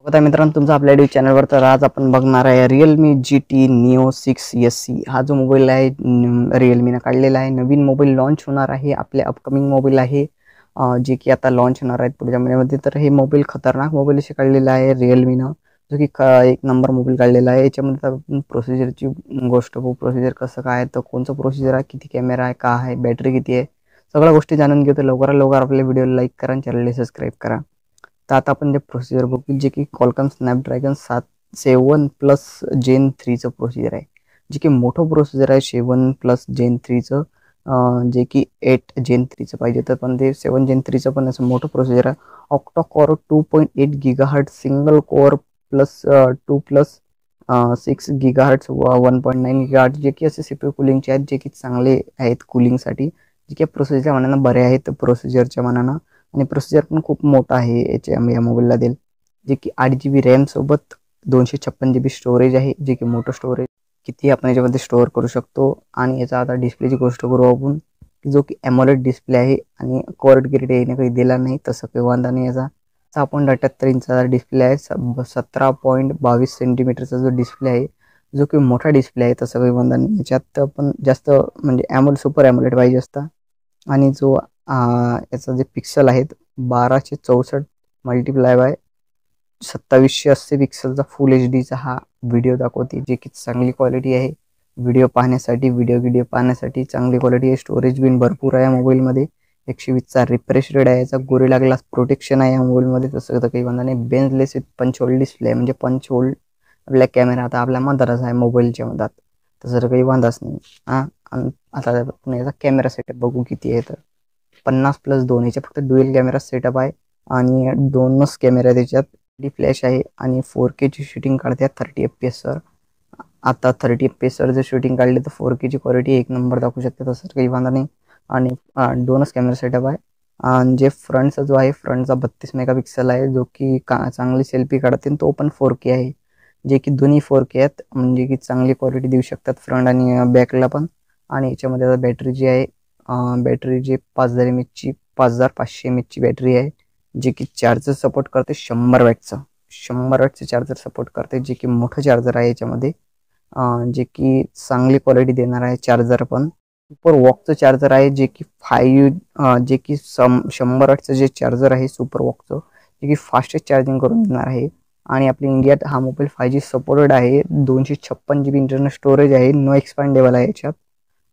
बघा मित्रांनो, तुमचं आपल्या यूट्यूब चॅनलवर. तर आज आपण बघणार आहे Realme GT Neo 6SC. हा जो मोबाईल आहे Realmeने काढलेला आहे. नवीन मोबाईल लॉन्च होणार आहे, आपले अपकमिंग मोबाईल आहे जे की आता लॉन्च होणार आहेत पुढच्या महिन्यामध्ये. तर हे मोबाईल खतरनाक मोबाईल असे काढलेला आहे Realmeनं, जो की एक नंबर मोबाईल काढलेला आहे. याच्यामध्ये आपण प्रोसिजरची गोष्ट बघू, प्रोसिजर कसं काय, तर कोणचं प्रोसिजर आहे, किती कॅमेरा आहे, का आहे, बॅटरी किती आहे, सगळ्या गोष्टी जाणून घेऊ. तर लवकरात लवकर आपल्या व्हिडिओला लाईक करा आणि चॅनलला सबस्क्राईब करा. तर आता आपण जे प्रोसिजर बघू, जे की Qualcomm Snapdragon 7 Gen 3चं प्रोसिजर आहे, जे की मोठं प्रोसिजर आहे 7 Gen 3चं, जे की 8 Gen 3चं पाहिजे तर, पण ते 7 Gen 3चं पण असं मोठं प्रोसिजर आहे. Octa core 2.8 GHz single core plus 2+6 GHz 1.9 GHz, जे की असे CPU कुलिंगचे आहेत, जे की चांगले आहेत कुलिंगसाठी, जे की प्रोसिजरच्या मानानं बरे आहेत प्रोसिजरच्या मानानं. आणि प्रोसिजर पण खूप मोठा आहे या मोबाईलला देईल, जे की 8 GB रॅम सोबत 256 GB स्टोरेज आहे, जे की मोठं स्टोरेज किती आपण याच्यामध्ये स्टोअर करू शकतो. आणि याचा आता डिस्प्लेची गोष्ट करू आपण, जो की AMOLED डिस्प्ले आहे आणि कर्व्ड ग्रेड याने काही दिला नाही, तसं काही वांधा नाही. याचा 6.78 इंचचा डिस्प्ले आहे, 17.22 सेंटीमीटरचा जो डिस्प्ले आहे, जो की मोठा डिस्प्ले आहे, तसं काही वांधा नाही. याच्यात पण जास्त म्हणजे सुपर AMOLED पाहिजे असता. आणि जो याचा जे पिक्सल आहेत 1264 मल्टिप्लाय बाय 2780 पिक्सलचा फुल HD हा व्हिडिओ दाखवते, जे की चांगली क्वालिटी आहे. व्हिडिओ पाहण्यासाठी चांगली क्वालिटी आहे. स्टोरेज बिन भरपूर आहे या मोबाईलमध्ये. 120चा रिफ्रेश रेट आहे. याचा गोरिल्ला ग्लास प्रोटेक्शन आहे या मोबाईलमध्ये, तसं तर काही वांधा नाही. बेंचलेस विथ पंच होल डिस्प्ले, म्हणजे पंच होल आपल्या कॅमेरा आता आपल्या मधातच आहे मोबाईलच्या मधात, तसं तर काही वांधाच नाही. आता आपण याचा कॅमेरा सेटअप बघू किती आहे. तर 50+2 याच्या फक्त ड्युएल कॅमेरा सेटअप आहे आणि 2च कॅमेरा त्याच्यात. फ्लॅश आहे आणि 4K ची शूटिंग काढते 30 FPS सर. आता 30 FPS सर जर शूटिंग काढली तर 4K ची क्वालिटी एक नंबर दाखवू शकते, तसं काही वांधा नाही. आणि 2च कॅमेरा सेटअप आहे. आणि जे फ्रंटचा जो आहे, फ्रंटचा 32 मेगापिक्सल आहे, जो की चांगली सेल्फी काढते. तो पण 4K आहे, जे की दोन्ही 4K आहेत, म्हणजे की चांगली क्वालिटी देऊ शकतात फ्रंट आणि बॅकला पण. आणि याच्यामध्ये आता बॅटरी जी आहे, बॅटरी जी 5500 mAh ची बॅटरी आहे, जे की चार्जर सपोर्ट करते 100 वॅटचं चार्जर सपोर्ट करते, जे की मोठं चार्जर आहे याच्यामध्ये, जे की चांगली क्वालिटी देणार आहे. चार्जर पण सुपर वॉकचं चार्जर आहे, जे की 100 वॅटचं जे चार्जर आहे सुपर वॉकचं, जे की फास्टेस्ट चार्जिंग करून देणार आहे. आणि आपल्या इंडियात हा मोबाईल 5G सपोर्टेड आहे. 256 GB इंटरनल स्टोरेज आहे, नो एक्सपांडेबल आहे याच्यात.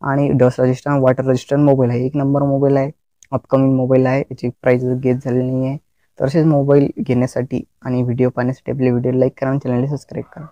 आणि dust resistant, water resistant mobile आहे. एक नंबर मोबाईल आहे, अपकमिंग मोबाईल आहे. याची प्राइस गेस झालेली नाही आहे. तसेच मोबाईल घेण्यासाठी आणि व्हिडिओ पाहण्यासाठी आपले व्हिडिओ लाईक करा आणि चॅनलला सबस्क्राईब करा.